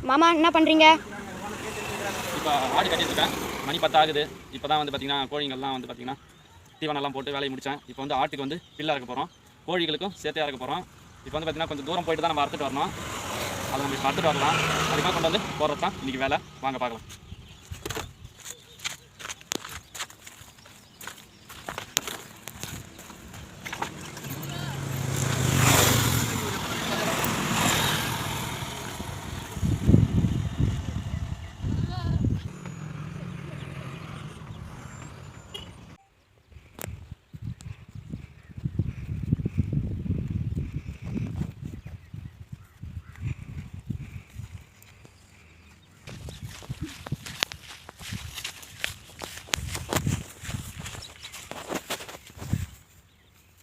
மாமா என்ன பண்ணுறீங்க? இப்போ ஆடு கட்டிட்டு இருக்கேன். மணி 10 ஆகுது. இப்போ தான் வந்து பார்த்தீங்கன்னா கோழிங்கள்லாம் வந்து பார்த்தீங்கன்னா தீவனம்லாம் போட்டு வேலையை முடித்தேன். இப்போ வந்து ஆட்டுக்கு வந்து பில்லு அறுக்க போகிறோம், கோழிகளுக்கும் சேர்த்தே அறுக்க போகிறோம். இப்போ வந்து பார்த்தீங்கன்னா கொஞ்சம் தூரம் போயிட்டு தான் நம்ம அறுத்துட்டு வரணும். அதை நம்ம இப்போ அறுத்துட்டு வரலாம். அதுக்காக கொண்டு வந்து போடுறது தான் இன்றைக்கி வேலை. வாங்க பார்க்கலாம்.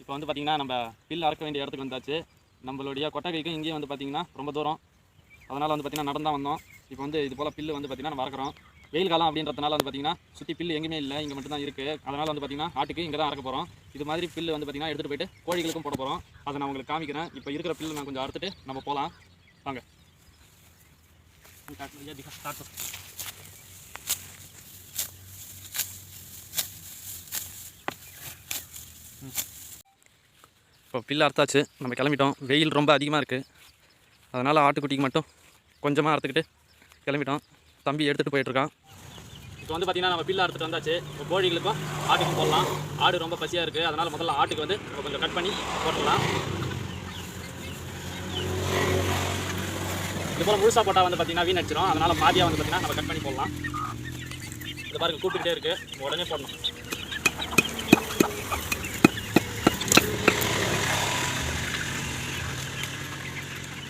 இப்போ வந்து பார்த்திங்கன்னா நம்ம பில் அறுக்க வேண்டிய இடத்துக்கு வந்தாச்சு. நம்மளுடைய கொட்டகைக்கும் இங்கேயும் வந்து பார்த்திங்கன்னா ரொம்ப தூரம். அதனால் வந்து பார்த்திங்கன்னா நடந்தான் வந்தோம். இப்போ வந்து இது போல் பில்லு வந்து பார்த்திங்கன்னா நம்ம அறுக்கிறோம். வெயில் காலம் அப்படின்றதுனால வந்து பார்த்திங்கன்னா சுற்றி பில்லு எங்கேயுமே இல்லை, இங்கே மட்டும் தான் இருக்குது. அதனால் வந்து பார்த்திங்கன்னா ஆட்டுக்கு இங்கே தான் அறுக்க போகிறோம். இது மாதிரி பில்லு வந்து பார்த்திங்கன்னா எடுத்துகிட்டு போயிட்டு கோழிகளுக்கும் போட போகிறோம். அதை நான் உங்களுக்கு காமிக்கிறேன். இப்போ இருக்கிற பில்லு நான் கொஞ்சம் அறுத்துட்டு நம்ம போகலாம். வாங்க. இப்போ பில்லு அறுத்தாச்சு, நம்ம கிளம்பிட்டோம். வெயில் ரொம்ப அதிகமாக இருக்குது, அதனால் ஆட்டுக்குட்டிக்கு மட்டும் கொஞ்சமாக அறுத்துக்கிட்டு கிளம்பிட்டோம். தம்பி எடுத்துகிட்டு போயிட்டுருக்கான். இப்போ வந்து பார்த்திங்கன்னா நம்ம பில்லு அறுத்துட்டு வந்தாச்சு. இப்போ கோழிகளுக்கும் ஆட்டுக்கும் போடலாம். ஆடு ரொம்ப பசியாக இருக்குது, அதனால் முதல்ல ஆட்டுக்கு வந்து நம்ம கொஞ்சம் கட் பண்ணி போட்டுடலாம். இது போல் முழுசாக போட்டால் வந்து பார்த்திங்கன்னா வீண் அடிச்சிடும். அதனால் பாதியாக வந்து பார்த்திங்கன்னா நம்ம கட் பண்ணி போடலாம். இது பாருங்க கூப்பிட்டுக்கிட்டே இருக்குது, உடனே போடணும்.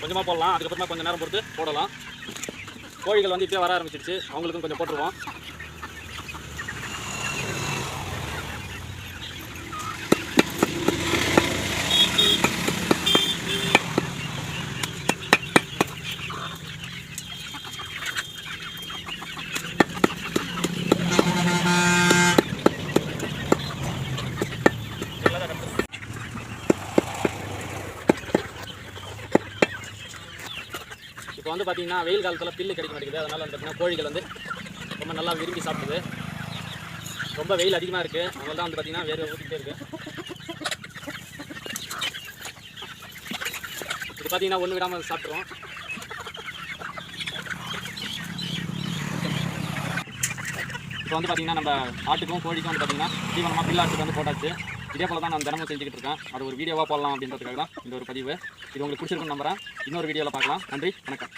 கொஞ்சமாக போடலாம், அதுக்கப்புறமா கொஞ்சம் நேரம் பொறுத்து போடலாம். கோழிகள் வந்து இப்போயே வர ஆரம்பிச்சிருச்சு, அவங்களுக்கும் கொஞ்சம் போட்டுருவோம். இப்போ வந்து பார்த்திங்கன்னா வெயில் காலத்தில் பில்லு கிடைக்க மாட்டேங்குது. அதனால் வந்து பார்த்திங்கன்னா கோழிகள் வந்து ரொம்ப நல்லா விரும்பி சாப்பிடுது. ரொம்ப வெயில் அதிகமாக இருக்குது, அதனால தான் வந்து பார்த்திங்கன்னா வேறு ஊற்றிக்கிட்டே இருக்குது. இது பார்த்திங்கன்னா ஒன்று விடாமல் சாப்பிட்றோம். இப்போ வந்து பார்த்திங்கன்னா நம்ம ஆட்டுக்கும் கோழிக்கும் வந்து பார்த்திங்கன்னா தீவனமாக பில்லு ஆட்டுக்கு வந்து போட்டாச்சு. இதே போல் தான் நான் தினமும் செஞ்சுக்கிட்டு இருக்கேன். அது ஒரு வீடியோவாக போடலாம் அப்படின்றதுக்காக தான் இந்த ஒரு பதிவு. இது உங்களுக்கு பிடிச்சிருக்குன்னு நம்புறேன். இன்னொரு வீடியோவில் பார்க்கலாம். நன்றி, வணக்கம்.